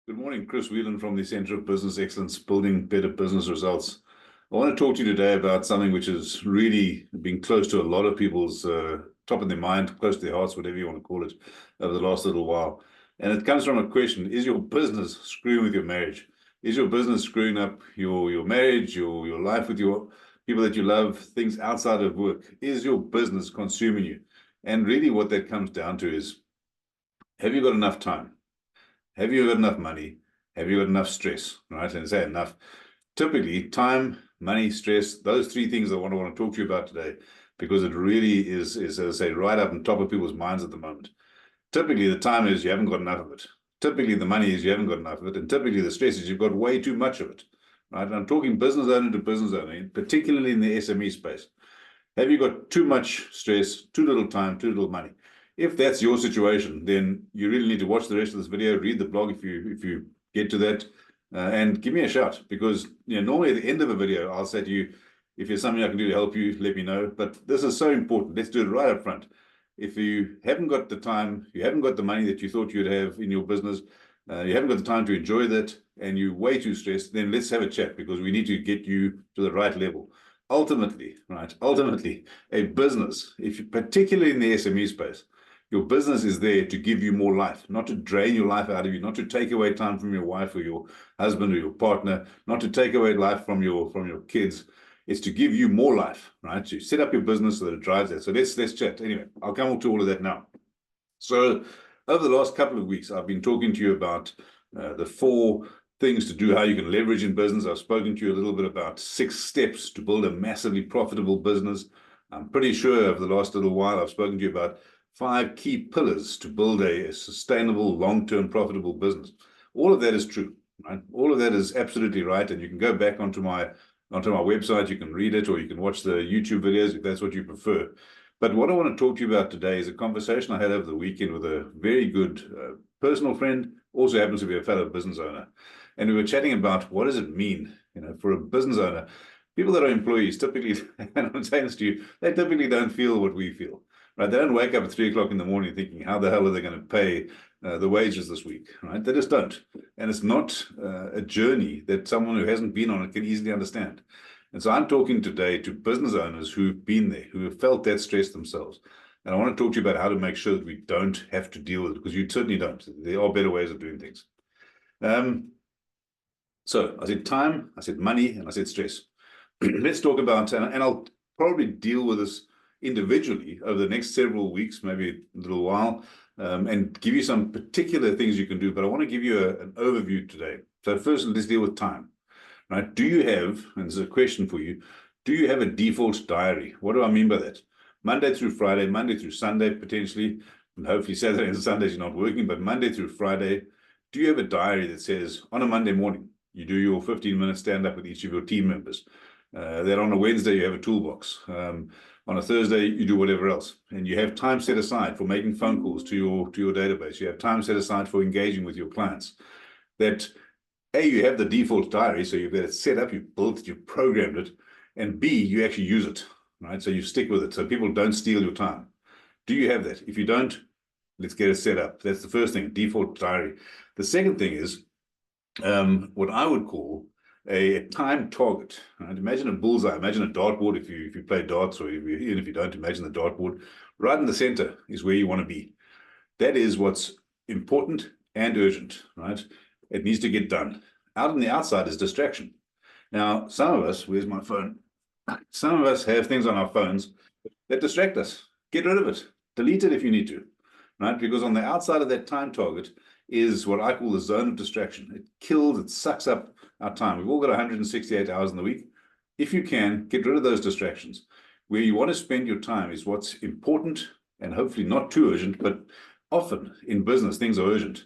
Good morning, Chris Whelan from the Center of Business Excellence, Building Better Business Results. I want to talk to you today about something which has really been close to a lot of people's top of their mind, close to their hearts, whatever you want to call it, over the last little while. And it comes from a question: is your business screwing with your marriage? Is your business screwing up your marriage, your life with your people that you love, things outside of work? Is your business consuming you? And really what that comes down to is, have you got enough time? Have you got enough money? Have you got enough stress? Right? And say enough. Typically, time, money, stress, those three things I want to talk to you about today, because it really is, as I say, right up on top of people's minds at the moment. Typically, the time is you haven't got enough of it. Typically, the money is you haven't got enough of it. And typically, the stress is you've got way too much of it. Right? And I'm talking business owner to business owner, particularly in the SME space. Have you got too much stress, too little time, too little money? If that's your situation, then you really need to watch the rest of this video, read the blog if you get to that, and give me a shout, because normally at the end of a video, I'll say to you, if there's something I can do to help you, let me know. But this is so important. Let's do it right up front. If you haven't got the time, you haven't got the money that you thought you'd have in your business, you haven't got the time to enjoy that, and you're way too stressed, then let's have a chat, because we need to get you to the right level. Ultimately, a business, particularly in the SME space, your business is there to give you more life, not to drain your life out of you, not to take away time from your wife or your husband or your partner, not to take away life from your kids. It's to give you more life, right? To set up your business so that it drives that. So let's chat. Anyway, I'll come to all of that now. So over the last couple of weeks, I've been talking to you about the 4 things to do, how you can leverage in business. I've spoken to you a little bit about 6 steps to build a massively profitable business. I'm pretty sure over the last little while, I've spoken to you about 5 key pillars to build a sustainable, long-term, profitable business. All of that is true, right? All of that is absolutely right. And you can go back onto my website, you can read it, or you can watch the YouTube videos if that's what you prefer. But what I want to talk to you about today is a conversation I had over the weekend with a very good personal friend, also happens to be a fellow business owner. And we were chatting about what does it mean, for a business owner. People that are employees typically, and I'm saying this to you, they typically don't feel what we feel. Right? They don't wake up at 3 o'clock in the morning thinking, how the hell are they going to pay the wages this week? Right? They just don't. And it's not a journey that someone who hasn't been on it can easily understand. And so I'm talking today to business owners who've been there, who have felt that stress themselves. And I want to talk to you about how to make sure that we don't have to deal with it, because you certainly don't. There are better ways of doing things. So I said time, I said money, and I said stress. Let's talk about, and I'll probably deal with this individually over the next several weeks, maybe a little while, and give you some particular things you can do. But I want to give you an overview today. So first, let's deal with time. Right? Do you have, and this is a question for you, do you have a default diary? What do I mean by that? Monday through Friday, Monday through Sunday, potentially, and hopefully Saturday and Sundays you're not working, but Monday through Friday, do you have a diary that says on a Monday morning, you do your 15-minute stand-up with each of your team members? That on a Wednesday, you have a toolbox. On a Thursday, you do whatever else. And you have time set aside for making phone calls to your database. You have time set aside for engaging with your clients. That A, you have the default diary, so you've got it set up, you've built it, you've programmed it. And B, you actually use it, right? So you stick with it, so people don't steal your time. Do you have that? If you don't, let's get it set up. That's the first thing, default diary. The second thing is what I would call a time target. Right? Imagine a bullseye. Imagine a dartboard if you play darts, or even if you don't, imagine the dartboard. Right in the center is where you want to be. That is what's important and urgent, right? It needs to get done. Out on the outside is distraction. Now, some of us, where's my phone? Some of us have things on our phones that distract us. Get rid of it. Delete it if you need to, right? Because on the outside of that time target is what I call the zone of distraction. It kills, it sucks up our time. We've all got 168 hours in the week. If you can, get rid of those distractions. Where you want to spend your time is what's important and hopefully not too urgent, but often in business, things are urgent,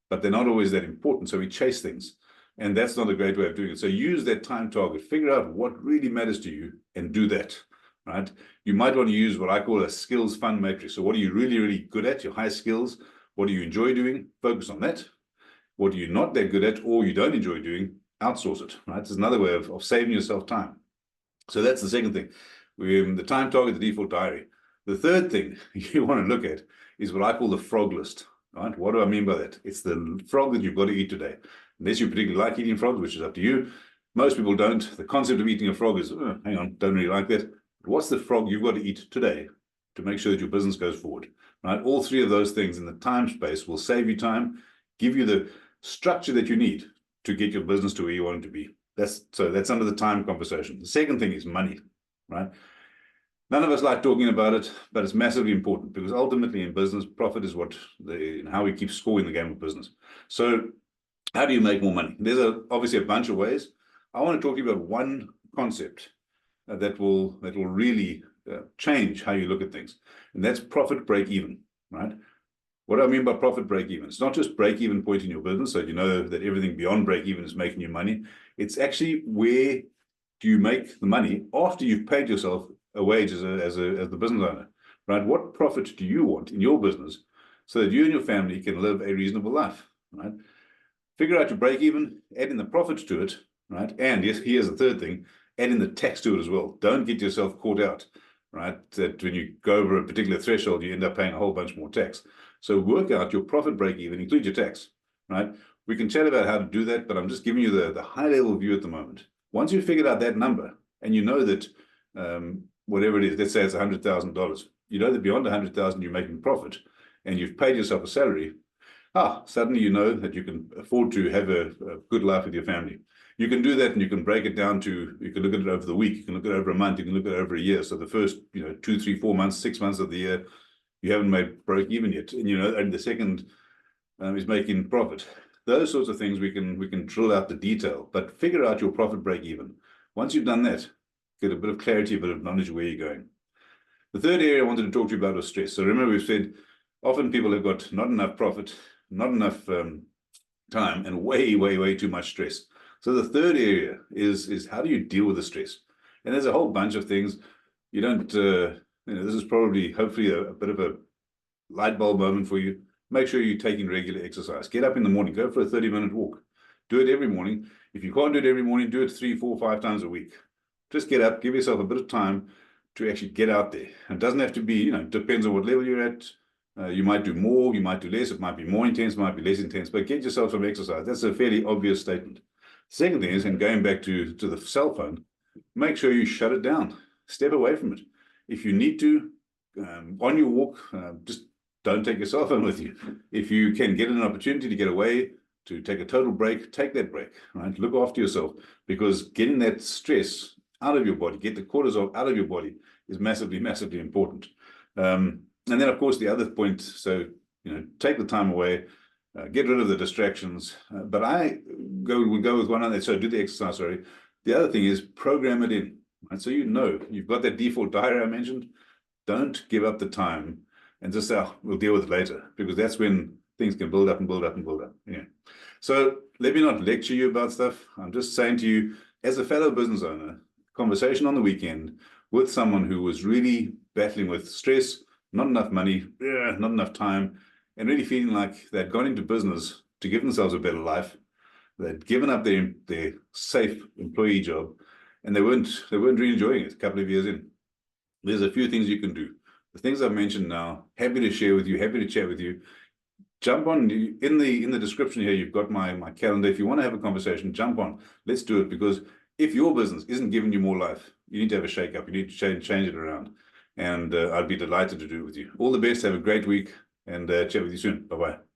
but they're not always that important. So we chase things, and that's not a great way of doing it. So use that time target, figure out what really matters to you and do that, right? You might want to use what I call a skills fun matrix. So what are you really, really good at, your high skills? What do you enjoy doing? Focus on that. What are you not that good at, or you don't enjoy doing? Outsource it, right? It's another way of saving yourself time. So that's the second thing. The time target, the default diary. The third thing you want to look at is what I call the frog list. right? What do I mean by that? It's the frog that you've got to eat today. Unless you particularly like eating frogs, which is up to you. Most people don't. The concept of eating a frog is, oh, hang on, don't really like that. But what's the frog you've got to eat today to make sure that your business goes forward, right? All three of those things in the time space will save you time, give you the structure that you need to get your business to where you want it to be. That's under the time conversation. The second thing is money, right? None of us like talking about it, but it's massively important because ultimately in business, profit is how we keep scoring the game of business. So how do you make more money? There's obviously a bunch of ways. I want to talk to you about one concept that will really change how you look at things, and that's profit break even, right? What do I mean by profit break even? It's not just break even point in your business, so you know that everything beyond break even is making you money. It's actually where do you make the money after you've paid yourself a wage as the business owner, right? What profit do you want in your business so that you and your family can live a reasonable life, right? Figure out your break even, add in the profit to it, right? And yes, here's the third thing, add in the tax to it as well. Don't get yourself caught out, right? That when you go over a particular threshold, you end up paying a whole bunch more tax. So work out your profit break even, include your tax, right? We can chat about how to do that, but I'm just giving you the high level view at the moment. Once you've figured out that number and you know that whatever it is, let's say it's $100,000, you know that beyond 100,000 you're making profit and you've paid yourself a salary, suddenly you know that you can afford to have a good life with your family. You can do that and you can break it down to, you can look at it over the week, you can look at it over a month, you can look at it over a year. So the first, 2, 3, 4 months, 6 months of the year, you haven't made break even yet. And, and the second is making profit. Those sorts of things we can drill out the detail, but figure out your profit break even. Once you've done that, get a bit of clarity, a bit of knowledge of where you're going. The third area I wanted to talk to you about was stress. So remember, we've said often people have got not enough profit, not enough time, and way, way, way too much stress. So the third area is how do you deal with the stress? And there's a whole bunch of things. You don't, this is probably, hopefully, a bit of a light bulb moment for you. Make sure you're taking regular exercise. Get up in the morning, go for a 30-minute walk. Do it every morning. If you can't do it every morning, do it 3, 4, 5 times a week. Just get up, give yourself a bit of time to actually get out there. It doesn't have to be, it depends on what level you're at. You might do more, you might do less. It might be more intense, might be less intense, but get yourself some exercise. That's a fairly obvious statement. Second thing is, and going back to the cell phone, make sure you shut it down. Step away from it. If you need to, on your walk, just don't take your cell phone with you. If you can get an opportunity to get away, to take a total break, take that break, right? Look after yourself, because getting that stress out of your body, get the cortisol out of your body is massively, massively important. And then, of course, the other point, so, take the time away, get rid of the distractions. But we go with one other, so do the exercise, sorry. The other thing is program it in, right? So you've got that default diary I mentioned. Don't give up the time and just say, we'll deal with it later, because that's when things can build up and build up and build up. Yeah. So let me not lecture you about stuff. I'm just saying to you, as a fellow business owner, conversation on the weekend with someone who was really battling with stress, not enough money, not enough time, and really feeling like they'd gone into business to give themselves a better life. They'd given up their safe employee job, and they weren't really enjoying it a couple of years in. There's a few things you can do. The things I've mentioned now, happy to share with you, happy to chat with you. Jump on, in the description here, you've got my calendar. If you want to have a conversation, jump on. Let's do it, because if your business isn't giving you more life, you need to have a shake-up. You need to change it around. And I'd be delighted to do it with you. All the best. Have a great week, and chat with you soon. Bye-bye.